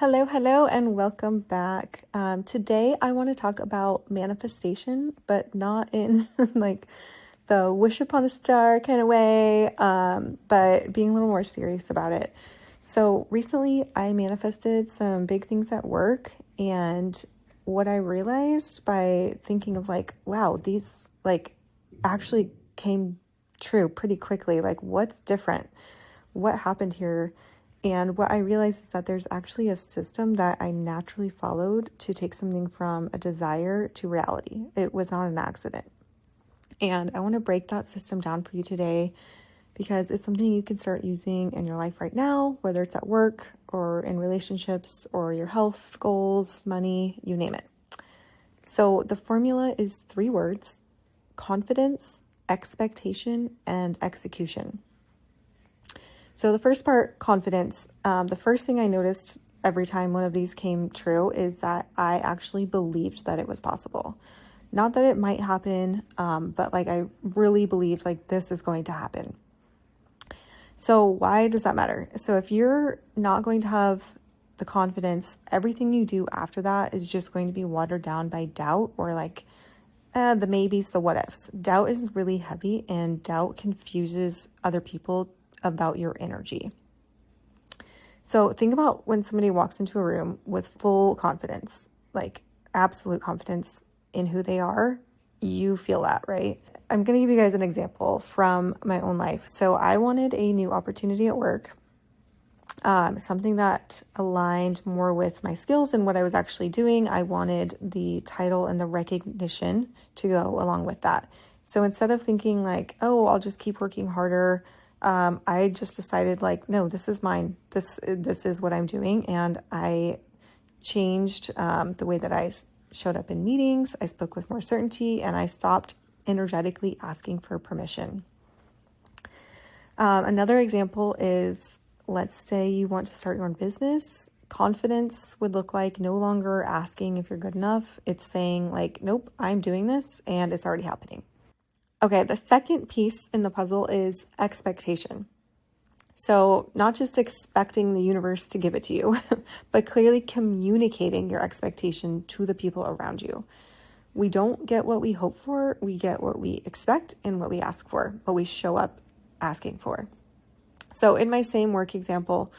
Hello, and welcome back. Today, I want to talk about manifestation, but not in like the wish upon a star kind of way, but being a little more serious about it. So, recently, I manifested some big things at work, and what I realized by thinking of wow, these actually came true pretty quickly. Like, what's different? What happened here? And what I realized is that there's actually a system that I naturally followed to take something from a desire to reality. It was not an accident. And I want to break that system down for you today because it's something you can start using in your life right now, whether it's at work or in relationships or your health goals, money, you name it. So the formula is 3 words: confidence, expectation, and execution. So the first part, confidence, the first thing I noticed every time one of these came true is that I actually believed that it was possible. Not that it might happen, but I really believed this is going to happen. So why does that matter? So if you're not going to have the confidence, everything you do after that is just going to be watered down by doubt or the maybes, the what ifs. Doubt is really heavy, and doubt confuses other people about your energy. So think about when somebody walks into a room with full confidence, absolute confidence in who they are. You feel that, right? I'm going to give you guys an example from my own life. So I wanted a new opportunity at work, something that aligned more with my skills and what I was actually doing. I wanted the title and the recognition to go along with that. So instead of thinking I'll just keep working harder, I just decided no, this is mine. This is what I'm doing. And I changed the way that I showed up in meetings. I spoke with more certainty, and I stopped energetically asking for permission. Another example is, let's say you want to start your own business. Confidence would look like no longer asking if you're good enough. It's saying nope, I'm doing this, and it's already happening. Okay, the second piece in the puzzle is expectation. So not just expecting the universe to give it to you, but clearly communicating your expectation to the people around you. We don't get what we hope for, we get what we expect and what we ask for, what we show up asking for. So in my same work example,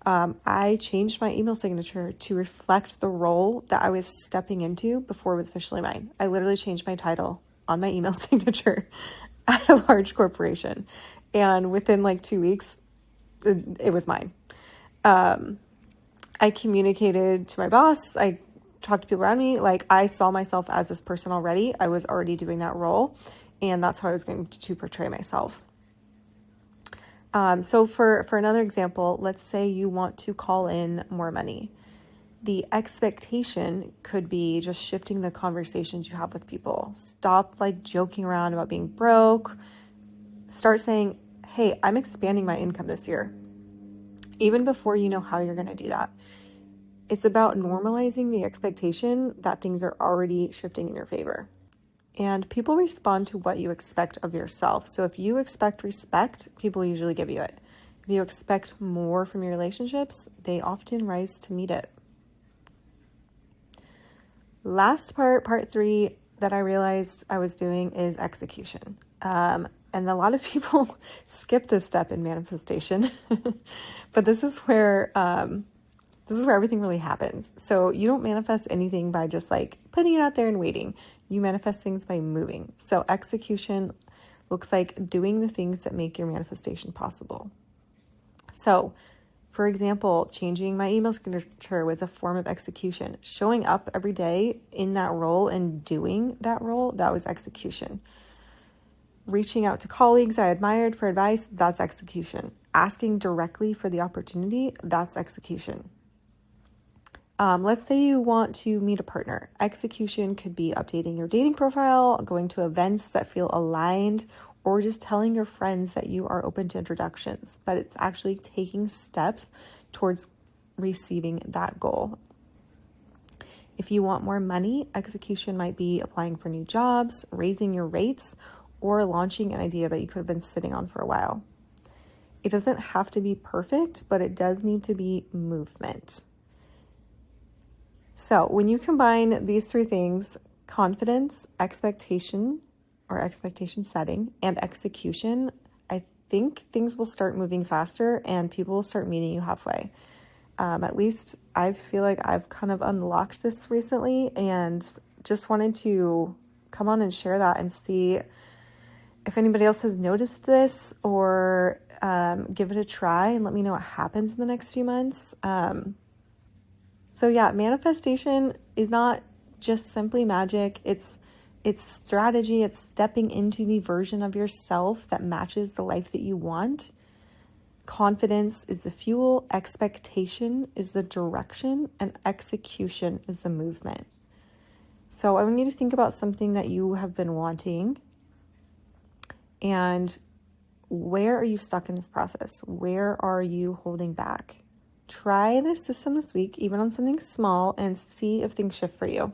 I changed my email signature to reflect the role that I was stepping into before it was officially mine. I literally changed my title on my email signature at a large corporation. And within 2 weeks, it was mine. I communicated to my boss. I talked to people around me. I saw myself as this person already. I was already doing that role. And that's how I was going to portray myself. So for another example, let's say you want to call in more money. The expectation could be just shifting the conversations you have with people. Stop joking around about being broke. Start saying, hey, I'm expanding my income this year, even before you know how you're going to do that. It's about normalizing the expectation that things are already shifting in your favor. And people respond to what you expect of yourself. So if you expect respect, people usually give you it. If you expect more from your relationships, they often rise to meet it. Last part 3 that I realized I was doing is execution. And a lot of people skip this step in manifestation, but this is where everything really happens. So you don't manifest anything by just putting it out there and waiting. You manifest things by moving. So execution looks like doing the things that make your manifestation possible. So for example, changing my email signature was a form of execution. Showing up every day in that role and doing that role, that was execution. Reaching out to colleagues I admired for advice, that's execution. Asking directly for the opportunity, that's execution. Let's say you want to meet a partner. Execution could be updating your dating profile, going to events that feel aligned, or just telling your friends that you are open to introductions, but it's actually taking steps towards receiving that goal. If you want more money, execution might be applying for new jobs, raising your rates, or launching an idea that you could have been sitting on for a while. It doesn't have to be perfect, but it does need to be movement. So when you combine these three things, confidence, expectation or expectation setting, and execution, I think things will start moving faster and people will start meeting you halfway. At least I feel like I've kind of unlocked this recently and just wanted to come on and share that and see if anybody else has noticed this or give it a try and let me know what happens in the next few months. So yeah, manifestation is not just simply magic. It's strategy. It's stepping into the version of yourself that matches the life that you want. Confidence is the fuel, expectation is the direction, and execution is the movement. So I want you to think about something that you have been wanting and where are you stuck in this process? Where are you holding back? Try this system this week, even on something small, and see if things shift for you.